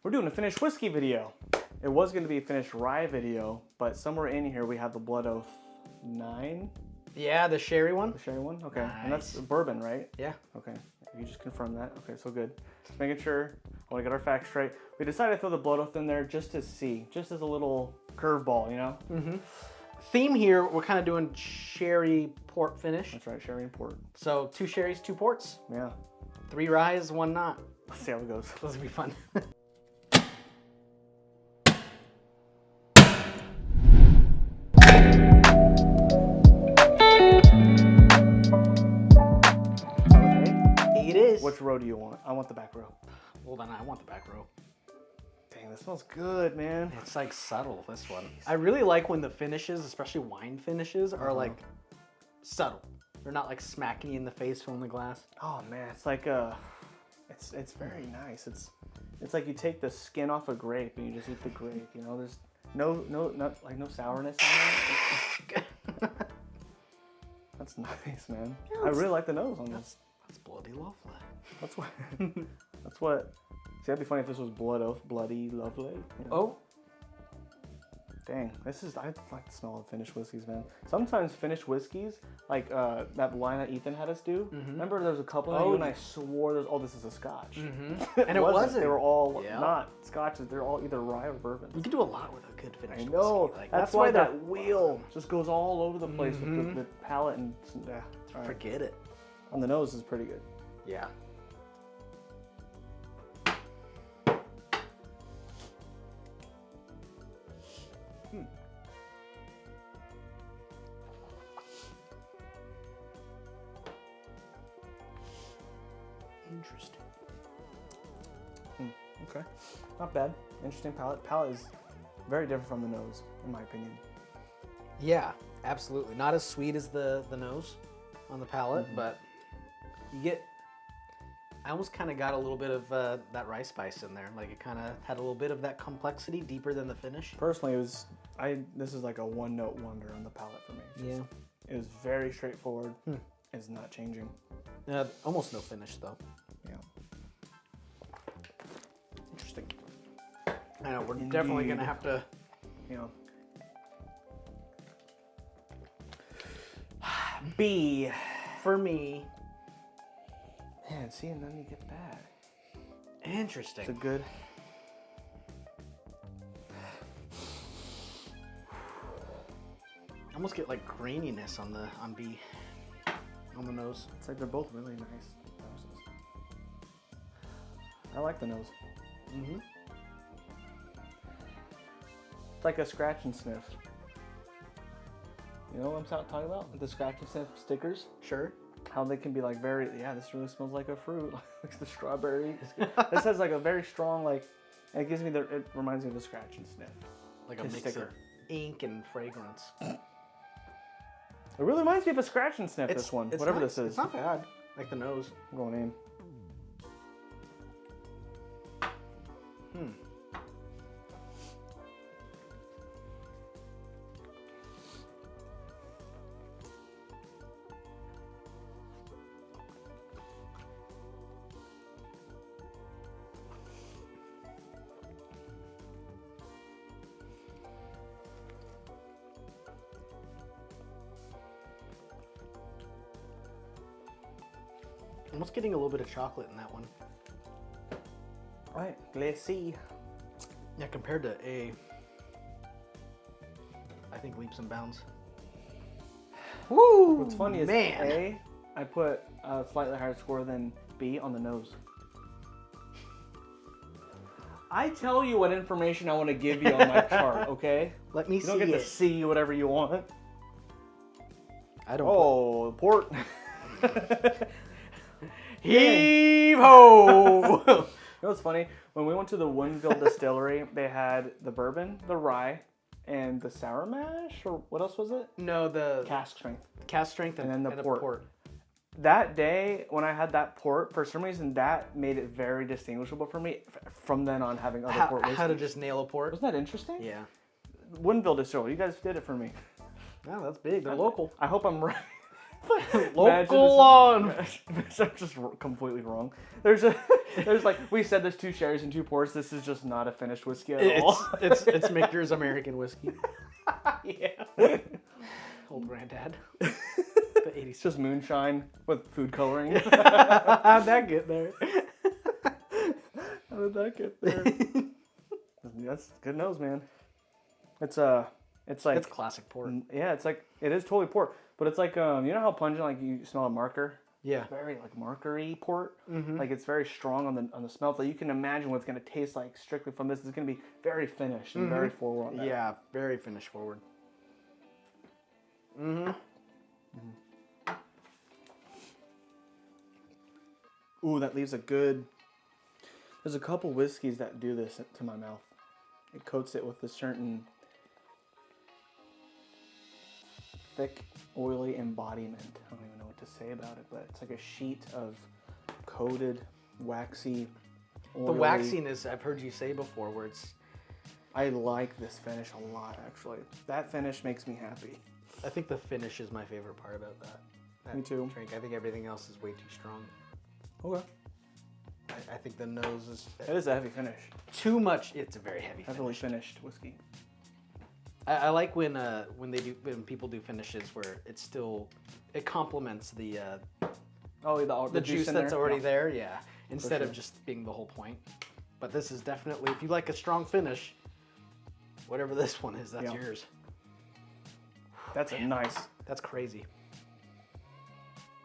We're doing a finished whiskey video. It was going to be a finished rye video, but somewhere in here we have the Blood Oath 9. Yeah, the sherry one. The sherry one? Okay. Nice. And that's bourbon, right? Yeah. Okay. You just confirmed that. Okay, so good. Just making sure. I want to get our facts straight. We decided to throw the Blood Oath in there just to see, just as a little curveball, you know? Mm-hmm. Theme here, we're kind of doing sherry port finish. That's right, sherry and port. So 2 sherries, 2 ports. Yeah. 3 ryes, 1 not. Let's see how it goes. This will be fun. Which row do you want? I want the back row. Well, then I want the back row. Dang, this smells good, man. It's like subtle, this one. I really like when the finishes, especially wine finishes, are like subtle. They're not like smacking you in the face from the glass. Oh man, it's like it's very nice. It's like you take the skin off a grape and you just eat the grape. You know, there's no sourness in it. That's nice, man. Yeah, I really like the nose on this. That's bloody lovely. That's what. That's what. See, that'd be funny if this was Blood Oath, bloody lovely. You know? Oh. Dang, this is. I like the smell of finished whiskeys, man. Sometimes finished whiskeys, like that wine that Ethan had us do. Mm-hmm. Remember, there was a couple of you and I swore there's. Oh, this is a Scotch. Mm-hmm. And it wasn't. They were all yeah. not Scotches. They're all either rye or bourbon. You can do a lot with a good finished whiskey. I know. Like, that's why that wheel just goes all over the place with the palate and. Right. Forget it. On the nose is pretty good. Yeah. Interesting. Okay. Not bad. Interesting palate. Palate is very different from the nose, in my opinion. Yeah, absolutely. Not as sweet as the nose on the palate, but you get... I almost kind of got a little bit of that rice spice in there. Like it kind of had a little bit of that complexity deeper than the finish. Personally, this is like a one-note wonder on the palate for me. It was very straightforward. It's not changing. Almost no finish though. Yeah. Interesting. I know, we're definitely going to have to... You know. B. For me. Man, see, and then you get that. Interesting. It's a good... I almost get like graininess on B. On the nose. It's like they're both really nice noses. I like the nose. Mm-hmm. It's like a scratch and sniff. You know what I'm talking about? The scratch and sniff stickers? Sure. How they can be like very, yeah, this really smells like a fruit. Like the strawberry. This has like a very strong, like, and it gives me it reminds me of the scratch and sniff. Like a mix of ink and fragrance. It really reminds me of a scratch and sniff, this one. Whatever nice. this is. It's not bad. Like the nose. I'm going in. Almost getting a little bit of chocolate in that one. Right, glacis. Yeah, compared to A, I think leaps and bounds. Woo! What's funny is A, I put a slightly higher score than B on the nose. I tell you what information I want to give you on my chart, okay? Let me see. You don't get to see whatever you want. I don't. Oh, port. Heave ho! You know what's funny? When we went to the Woodinville distillery, they had the bourbon, the rye, and the sour mash, or what else was it? No, the Cask strength. Cask strength and then the and port. That day, when I had that port, for some reason, that made it very distinguishable for me from then on having other port whiskeys. How to just nail a port. Wasn't that interesting? Yeah. Woodinville distillery, you guys did it for me. Yeah, that's big. They're local. I hope I'm right. Local lawn. I'm just completely wrong. There's like we said, there's 2 sherries and 2 ports. This is just not a finished whiskey at all. It's Michter's American whiskey. Yeah. Old granddad. The 80s. It's just moonshine with food coloring. How'd that get there? How did that get there? That's good nose, man. It's like It's classic port. Yeah, it's like it is totally port, but it's like you know how pungent, like you smell a marker. Yeah. It's very like markery port. Like it's very strong on the smell. So you can imagine what it's going to taste like strictly from this. It's going to be very finished and very forward on that. Yeah, very finish forward. Ooh, that leaves a good. There's a couple whiskeys that do this to my mouth. It coats it with a certain thick, oily embodiment. I don't even know what to say about it, but it's like a sheet of coated, waxy, oily. The waxiness I've heard you say before, where it's. I like this finish a lot, actually. That finish makes me happy. I think the finish is my favorite part about that Me too. drink. I think everything else is way too strong. Okay. I think the nose is It is a heavy finish. too much. It's a very heavy Heavily finish. finished whiskey. I like when people do finishes where it complements the juice in that's there? already Yeah. there. Yeah, instead sure. of just being the whole point. But this is definitely, if you like a strong finish, whatever this one is, that's Yeah. yours. That's a nice. That's crazy.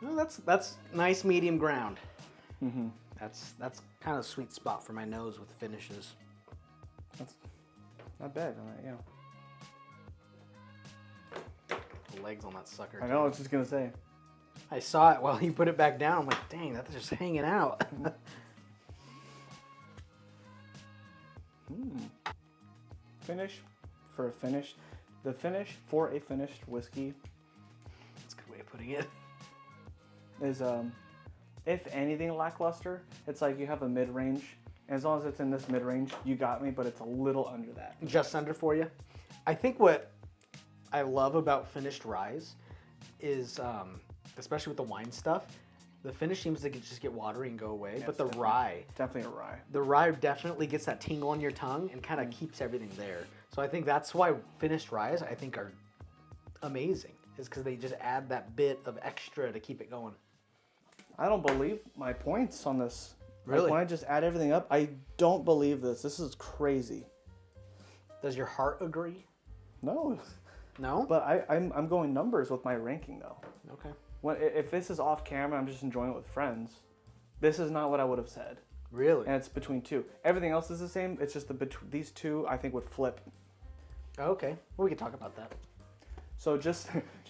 No, that's nice medium ground. Mm-hmm. That's kind of a sweet spot for my nose with finishes. That's not bad. Yeah. The legs on that sucker. I know. I was just gonna say. I saw it while you put it back down. I'm like, dang, that's just hanging out. Finish for a finish. The finish for a finished whiskey That's a good way of putting it. is, if anything, lackluster. It's like you have a mid-range. And as long as it's in this mid-range, you got me, but it's a little under that. Just under for you. I think what I love about finished ryes is, especially with the wine stuff, the finish seems to just get watery and go away. Yeah, but it's the rye, Definitely a rye. the rye definitely gets that tingle on your tongue and kind of keeps everything there. So I think that's why finished ryes, I think, are amazing, is because they just add that bit of extra to keep it going. I don't believe my points on this. Really? Like when I just add everything up, I don't believe this. This is crazy. Does your heart agree? No. No? But I'm going numbers with my ranking, though. Okay. If this is off camera, I'm just enjoying it with friends. This is not what I would have said. Really? And it's between 2. Everything else is the same. It's just these 2, I think, would flip. Okay. Well, we can talk about that. So just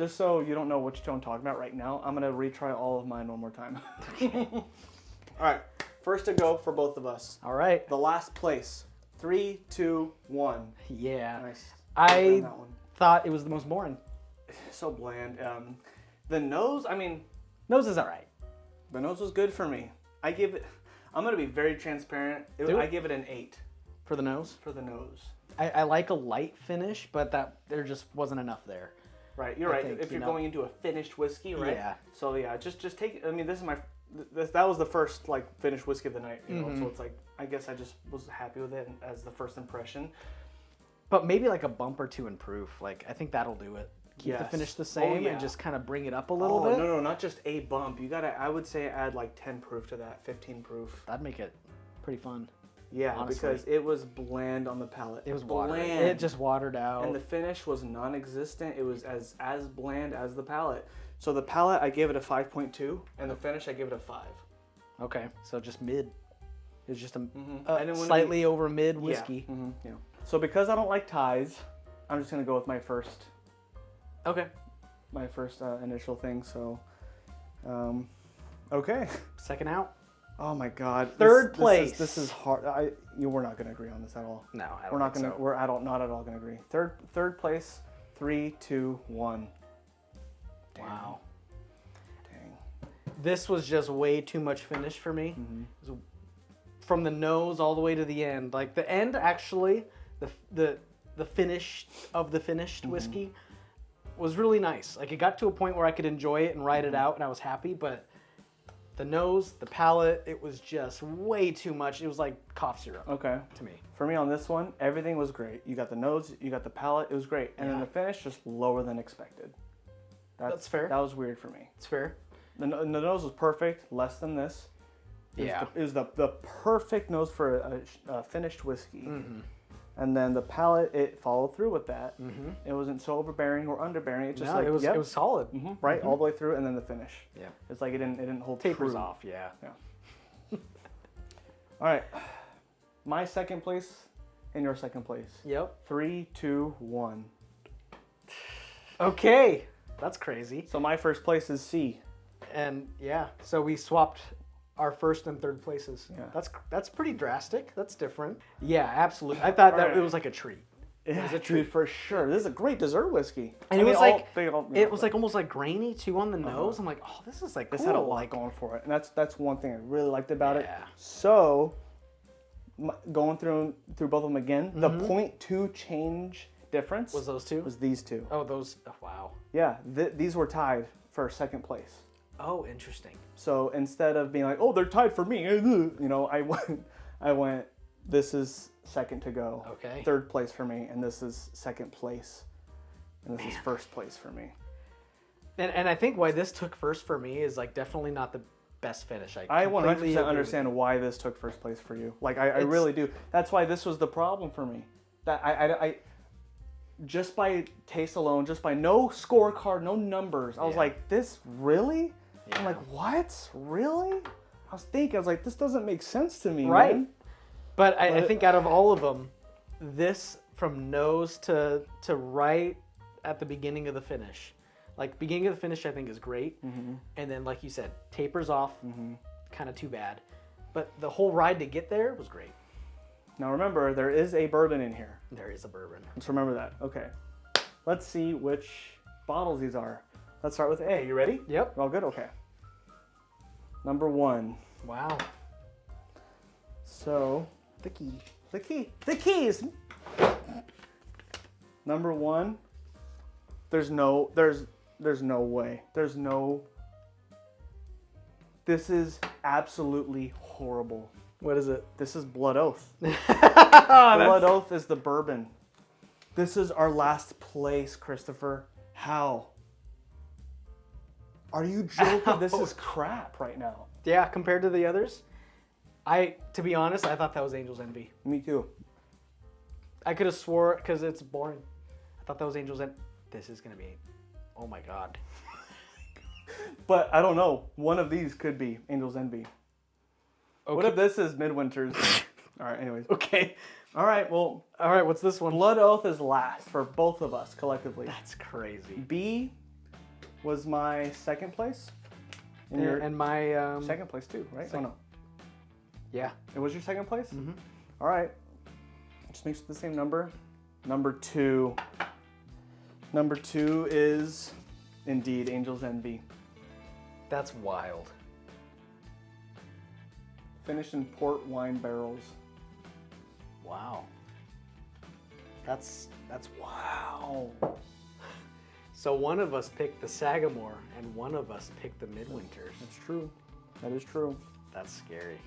so you don't know which I'm talking about right now, I'm going to retry all of mine one more time. All right. First to go for both of us. All right. The last place. 3, 2, 1. Yeah. Nice. I That one. thought it was the most boring. So bland. The nose, Nose is all right. the nose was good for me. I'm going to be very transparent. I give it an 8 For the nose? for the nose. I like a light finish, but there just wasn't enough there. Right, you're right. think, If you you're know. going into a finished whiskey, right? Yeah. So yeah, just take. This is that was the first like finished whiskey of the night. You know, so it's like I guess I just was happy with it as the first impression. But maybe like a bump or 2 in proof. Like, I think that'll do it. Keep the Yes. finish the Oh, same yeah. and just kind of bring it up a little Oh bit. no, not just a bump. You gotta. I would say add like 10 proof to that, 15 proof. That'd make it pretty fun. Yeah, Honestly. because it was bland on the palate. It was watered. bland. It just watered out. And the finish was non-existent. It was as bland as the palate. So the palate, I gave it a 5.2, and the finish, I gave it a 5. Okay, so just mid. It was just a And then when slightly over mid whiskey. Yeah. Yeah. So because I don't like ties, I'm just gonna go with my first Okay. initial thing. So, okay. Second out? Oh my God. Third place. This is hard. We're not gonna agree on this at all. No, I don't We're not think gonna. so. We're not at all gonna agree. Third place. 3, 2, 1. Damn. Wow. Dang. This was just way too much finish for me. It was from the nose all the way to the end. Like the end, actually, the finish of the finished whiskey was really nice. Like it got to a point where I could enjoy it and ride it out, and I was happy. But the nose, the palate, it was just way too much. It was like cough syrup. Okay. To me. For me on this one, everything was great. You got the nose, you got the palate, it was great. And then the finish, just lower than expected. That's fair. That was weird for me. It's fair. The nose was perfect, less than this. It was the perfect nose for a finished whiskey. Mm-hmm. And then the palate, it followed through with that. Mm-hmm. It wasn't so overbearing or underbearing. It just it was solid. Mm-hmm. Right, all the way through, and then the finish. Yeah. It's like it didn't hold tapers true. off. Yeah. All right. My second place and your second place. Yep. 3, 2, 1. Okay. That's crazy. So my first place is C. And so we swapped our first and third places. Yeah. That's pretty drastic. That's different. Yeah, absolutely. I thought that it was like a treat. It was a treat for sure. This is a great dessert whiskey. And it was like almost like grainy too on the nose. I'm like, oh, this is like cool. This had a lot going for it, and that's one thing I really liked about it. So going through both of them again, the 0.2 change difference was those two. Was these two? Oh, those. Oh, wow. Yeah, these were tied for second place. Oh, interesting. So instead of being like, oh, they're tied for me, I went. This is second to go. Okay. Third place for me, and this is second place, and this is first place for me. And I think why this took first for me is like definitely not the best finish. I 100% understand why this took first place for you. Like I really do. That's why this was the problem for me. That I just by taste alone, just by no scorecard, no numbers, I was like, this really? Yeah. I'm like, what? Really? I was like, this doesn't make sense to me, right? Man. But I think out of all of them, this from nose to right at the beginning of the finish, like beginning of the finish, I think is great. Mm-hmm. And then, like you said, tapers off, kind of too bad. But the whole ride to get there was great. Now remember, there is a bourbon in here. There is a bourbon. Let's remember that. Okay. Let's see which bottles these are. Let's start with A. You ready? Yep. All good? Okay. Number 1. Wow. So, the keys. Number 1. There's no way. This is absolutely horrible. What is it? This is Blood Oath. Blood Oath is the bourbon. This is our last place, Christopher. How? Are you joking? This is crap right now. Yeah, compared to the others. To be honest, I thought that was Angel's Envy. Me too. I could have swore, because it's boring. I thought that was Angel's Envy. This is going to be, oh my God. But I don't know. One of these could be Angel's Envy. Okay. What if this is Midwinter's? All right, anyways. Okay. All right, well. All right, what's this one? Blood Oath is last for both of us collectively. That's crazy. B was my second place. And my... second place too, right? Oh, no. Yeah. It was your second place? Mm-hmm. All right. Just makes it the same number. Number 2. Number 2 is indeed Angel's Envy. That's wild. Finished in port wine barrels. Wow. That's wow. So one of us picked the Sagamore and one of us picked the Midwinters. That's true. That is true. That's scary.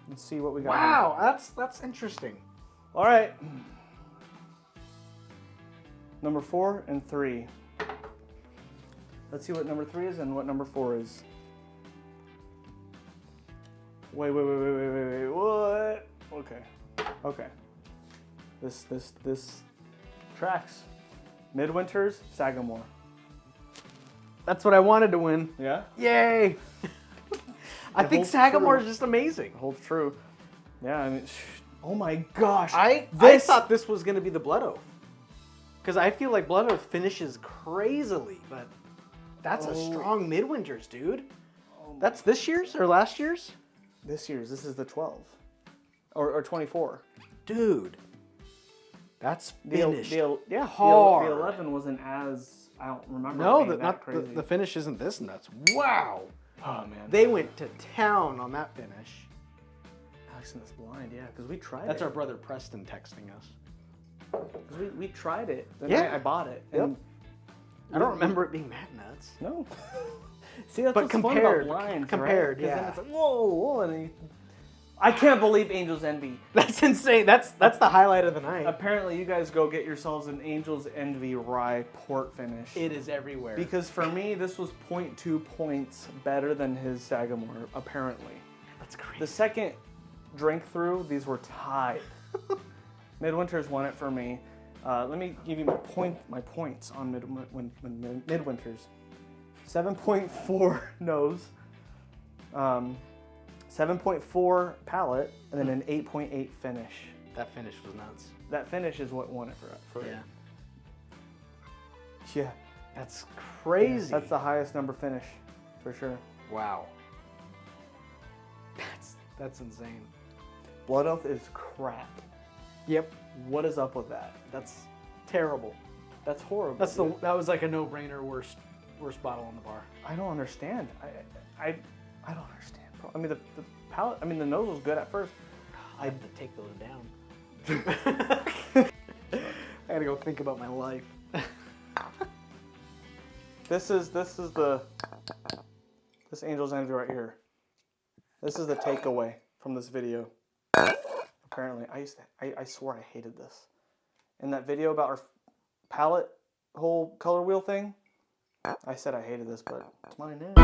Let's see what we got. Wow, that's interesting. All right. Number 4 and 3. Let's see what number 3 is and what number 4 is. Wait. What? Okay. This tracks. Midwinter's Sagamore. That's what I wanted to win. Yeah? Yay! I think Sagamore is just amazing. It holds true. Yeah, I mean, oh my gosh. I thought this was going to be the Blood Oath. Because I feel like Blood Oath finishes crazily, but that's a strong Midwinter's, dude. That's this year's or last year's? This year's. This is the 12. Or 24. Dude. That's finished hard. The 11 wasn't as, I don't remember. No, that crazy. The finish isn't this nuts. Wow. Oh, man. They went to town on that finish. Alex in this blind, yeah, because we tried That's it. our brother Preston texting us. We tried it the night I bought it. And I don't remember it being mad nuts. No. See, that's But what's fun compared, about blinds, compared, right? 'Cause yeah. then it's like, whoa, whoa, and then I can't believe Angel's Envy. That's insane. That's the highlight of the night. Apparently, you guys go get yourselves an Angel's Envy rye port finish. It is everywhere. Because for me, this was 0.2 points better than his Sagamore, apparently. That's crazy. The second drink through, these were tied. Midwinter's won it for me. Let me give you my points on Midwinter's. 7.4 nose, 7.4 palate, and then an 8.8 finish. That finish was nuts. That finish is what won it for Yeah. Yeah. That's crazy. That's the highest number finish, for sure. Wow. That's insane. Blood Oath is crap. Yep. What is up with that? That's terrible. That's horrible. That was like a no-brainer worst bottle on the bar. I don't understand. I don't understand, bro. I mean the palate. I mean the nose was good at first. I have to take those down. I gotta go think about my life. This Angel's Envy right here. This is the takeaway from this video. Apparently, I swore I hated this. In that video about our palette whole color wheel thing, I said I hated this, but it's mine now.